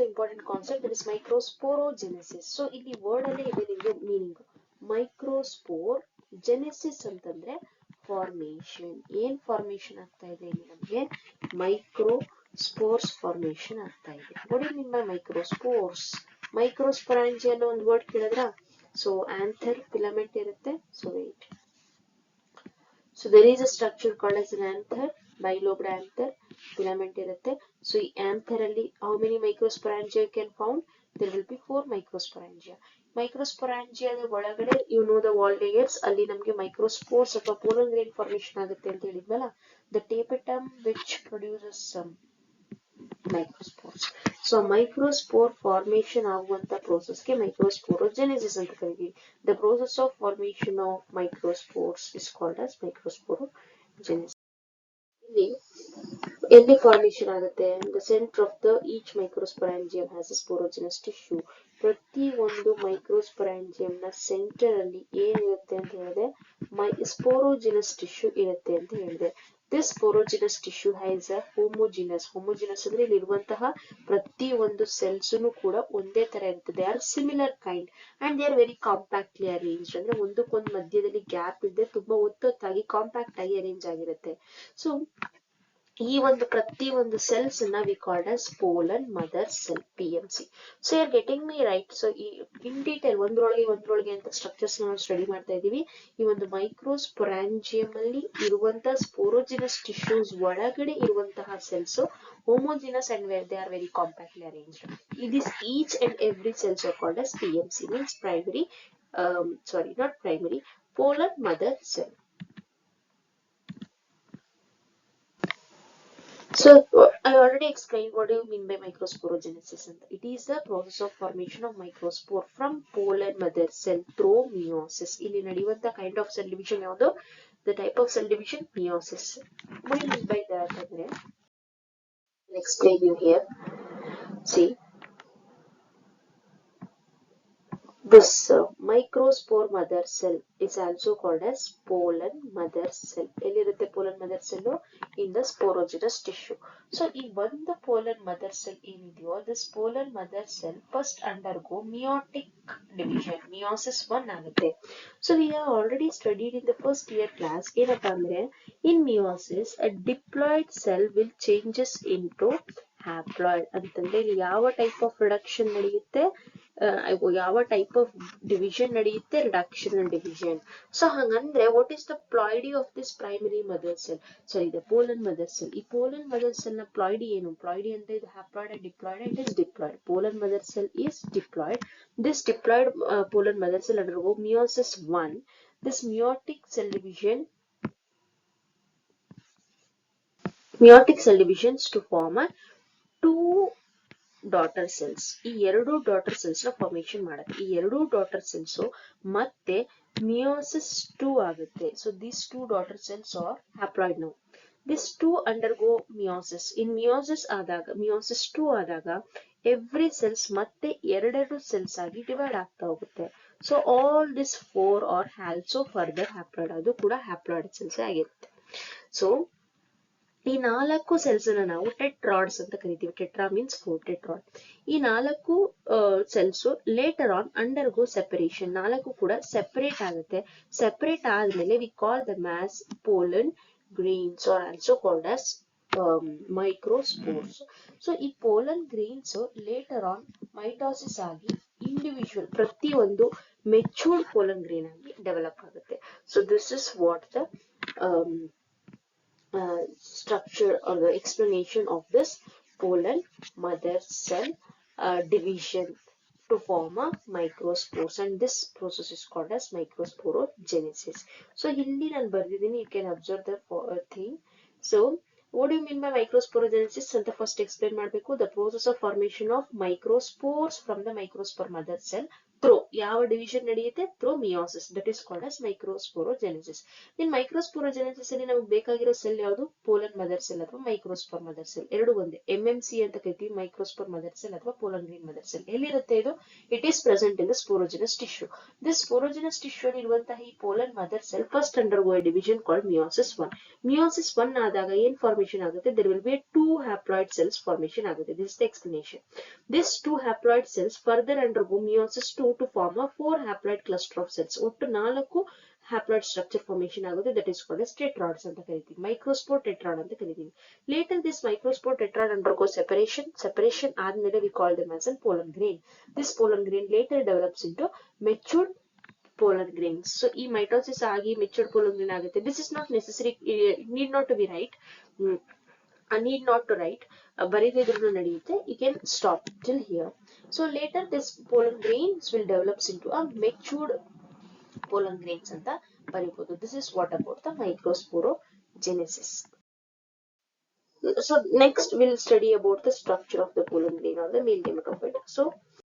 important concept, that is microsporogenesis. So ಇಲ್ಲಿ word ಅಲ್ಲೇ ಇದೆ ನಿಮಗೆ meaning. ಮೈಕ್ರೋಸ್ಪೋರ್ ಜೆನೆಸಿಸ್ ಅಂತಂದ್ರೆ ಫಾರ್ಮೇಶನ್. ಏನ್ ಫಾರ್ಮೇಶನ್ ಆಗ್ತಾ ಇದೆ ಇಲ್ಲಿ ನಮಗೆ? ಮೈಕ್ರೋಸ್ಪೋರ್ಸ್ ಫಾರ್ಮೇಶನ್ ಆಗ್ತಾ ಇದೆ. what do you mean by microspores? ಮೈಕ್ರೋಸ್ಪೊರಾಂಜಿಯಾ ಅನ್ನೋ ಒಂದು ವರ್ಡ್ ಕೇಳಿದ್ರ? ಸೊ ಆಂಥರ್ ಫಿಲಮೆಂಟ್ ಇರುತ್ತೆ. So wait, so there is a structure called as an anther, bilobed anther, filament irutte. So ee anther alli how many microsporangia you can found? There will be 4 microsporangia. Microsporangia the ಒಳಗಡೆ you know the wall layers, ಅಲ್ಲಿ ನಮಗೆ microspores ಅಥವಾ pollen grain formation ಆಗುತ್ತೆ ಅಂತ ಹೇಳಿದ್ವಲ್ಲ. The tapetum which produces some microspores. So microspore formation ಆಗುವಂತ process ಗೆ microsporogenesis ಅಂತ ಕರೀತೀವಿ. The process of formation of microspores is called as microsporogenesis. ಇಲ್ಲಿ ಎಲ್ಲಿ ಫಾರ್ಮೇಶನ್ ಆಗುತ್ತೆ? The center of the each microsporangium has a sporogenous tissue. ಪ್ರತಿ ಒಂದು ಮೈಕ್ರೋಸ್ಪೊರಾಂಜಿಯಂ ನ ಸೆಂಟರ್ ಅಲ್ಲಿ ಏನಿರುತ್ತೆ ಅಂತ ಹೇಳಿದ್ರೆ ಸ್ಪೋರೋಜಿನಸ್ ಟಿಶ್ಯೂ ಇರುತ್ತೆ ಅಂತ ಹೇಳಿದೆ. This sporogenous tissue has a homogeneous ಅಂದ್ರೆ ಇಲ್ಲಿರುವಂತಹ ಪ್ರತಿ ಒಂದು ಸೆಲ್ಸ್ ಕೂಡ ಒಂದೇ ತರ ಇರುತ್ತೆ. They are similar kind and they are very compactly arranged. ಅಂದ್ರೆ ಒಂದಕ್ಕೊಂದು ಮಧ್ಯದಲ್ಲಿ ಗ್ಯಾಪ್ ಇಲ್ಲದೆ ತುಂಬಾ ಒತ್ತೊತ್ತಾಗಿ ಕಾಂಪ್ಯಾಕ್ಟ್ ಆಗಿ ಅರೇಂಜ್ ಆಗಿರುತ್ತೆ. ಸೊ ಈ ಒಂದು ಪ್ರತಿ ಒಂದು ಸೆಲ್ಸ್ ನ we called as pollen mother cell, PMC. So you are getting me right? So in detail ಒಂದ್ರೊಳಗೆ ಅಂತ ಸ್ಟ್ರಕ್ಚರ್ಸ್ ನಾವು ಸ್ಟಡಿ ಮಾಡ್ತಾ ಇದೀವಿ. ಈ ಒಂದು ಮೈಕ್ರೋಸ್ಪೊರಾಂಜಿಯಂ ಅಲ್ಲಿ ಇರುವಂತಹ ಸ್ಪೋರೋಜಿನಸ್ ಟಿಶ್ಯೂಸ್ ಒಳಗಡೆ ಇರುವಂತಹ cells homogeneous and where they are very compactly arranged. It is each and every cells are called as PMC, means primary not primary, pollen mother cell. So I already explained what do you mean by microsporogenesis. It is the process of formation of microspore from pollen mother cell through meiosis. ಇಲ್ಲಿ ನಡೆಯುವಂತ kind of cell division ಯಾವುದು? The type of cell division, meiosis. What do you mean by that? I'll explain you here. See, this microspore mother cell is also called as pollen mother cell. ಎಲ್ಲಿರುತ್ತೆ pollen mother cell? In the sporogenous tissue. So ಈ ಒಂದು pollen mother cell ಏನಿದೆಯೋ, this pollen mother cell first undergo meiotic division. Meiosis 1 ಆಗುತ್ತೆ. So we have already studied in the first year class. ಏನಪ್ಪಾ ಅಂದ್ರೆ in meiosis a diploid cell will changes into haploid. ಅಂತಂದ್ರೆ ಇಲ್ಲಿ ಯಾವ type of reduction ನಡೆಯುತ್ತೆ? ಯಾವ type of division ನಡೆಯುತ್ತೆ? Reductional division. So ಹಂಗಂದ್ರೆ what is the ploidy of this primary mother cell? Sorry, the pollen mother cell. ಈ pollen mother cell ನ ploidy ಏನು? ಪ್ಲಾಯ್ಡಿ ಅಂತ ಇದು haploid and diploid and is diploid. Pollen mother cell is diploid. This diploid pollen mother cell undergo meiosis 1. This meiotic cell divisions to form a 2 daughter cells. ಈ ಎರಡು daughter cells ನ formation ಮಾಡುತ್ತೆ. ಈ ಎರಡು daughter cells ಮತ್ತೆ meiosis 2 ಆಗುತ್ತೆ. So these 2 daughter cells R haploid now. This 2 undergo meiosis. In meiosis 2 ಆದಾಗ every cells ಮತ್ತೆ ಎರಡೆರಡು ಸೆಲ್ಸ್ ಆಗಿ ಡಿವೈಡ್ ಆಗ್ತಾ ಹೋಗುತ್ತೆ. So all this 4 are also further haploid. ಅದು ಕೂಡ ಹ್ಯಾಪ್ಲಾಯ್ಡ್ ಸೆಲ್ಸ್ ಆಗಿರುತ್ತೆ. ಸೊ ಈ 4 ಸೆಲ್ಸ್ ಅನ್ನ ನಾವು ಟೆಟ್ರಾಡ್ಸ್ ಅಂತ ಕರಿತೀವಿ. Tetra means 4, tetrad. ಈ 4 cells later on undergo separation. 4 ಕೂಡ ಸೆಪರೇಟ್ ಆಗುತ್ತೆ. ಸೆಪರೇಟ್ ಆದ್ಮೇಲೆ we call them as pollen grains or also called as microspores. So ಈ pollen grains later on mitosis ಆಗಿ ಇಂಡಿವಿಜುವಲ್ ಪ್ರತಿ ಒಂದು ಮೆಚೂರ್ಡ್ pollen grain ಆಗಿ develop ಆಗುತ್ತೆ. So this is what the structure or the explanation of this pollen mother cell division to form a microspores, and this process is called as microsporogenesis. So ಇಲ್ಲಿ ನಾನು ಬರ್ದಿದ್ದೀನಿ, you can observe the thing. So what do you mean by microsporogenesis ಅಂತ first explain ಮಾಡಬೇಕು. The process of formation of microspores from the microspore mother cell through ಯಾವ division ನಡೆಯುತ್ತೆ through meiosis, that is called as microsporogenesis. In microsporogenesis ಅಲ್ಲಿ ನಮಗೆ ಬೇಕಾಗಿರೋ cell ಯಾವುದು pollen mother cell ಅಥವಾ microspore mother cell ಎರಡು ಒಂದೇ MMC ಅಂತ ಕರಿತೀವಿ ಮೈಕ್ರೋಸ್ಪೋರ್ ಮದರ್ ಸೆಲ್ ಅಥವಾ ಪೋಲನ್ ಗ್ರೀನ್ ಮದರ್ ಸೆಲ್ ಎಲ್ಲಿರುತ್ತೆ ಇದು it is present in the sporogenous tissue this sporogenous tissue ಇರುವಂತಹ ಈ pollen mother cell first undergo a division called meiosis 1 meiosis 1 ಆದಾಗ ಏನ್ ಫಾರ್ಮೇಶನ್ ಆಗುತ್ತೆ there will be a two haploid cells formation ಆಗುತ್ತೆ this is the explanation this two haploid cells further undergo meiosis 2 to form a 4 haploid cluster of cells ಒಟ್ಟು 4 haploid structure formation ಆಗುತ್ತೆ that is called as tetrads ಅಂತ ಕರಿತೀವಿ microspore tetrad ಅಂತ ಕರಿತೀವಿ later this microspore tetrad undergo separation ಆದ್ಮೇಲೆ we call them as a pollen grain this pollen grain later develops into matured pollen grains so ಈ mitosis ಆಗಿ matured pollen grain ಆಗುತ್ತೆ this is not necessary need not to be right need not to write ಬರೀದಿದ್ರು ನಡೆಯುತ್ತೆ you can stop till here so later this pollen grains will develops into a matured pollen grains ಅಂತ ಬರೀಬಹುದು this is what about the microsporogenesis so next we'll study about the structure of the pollen grain or the male gametophyte so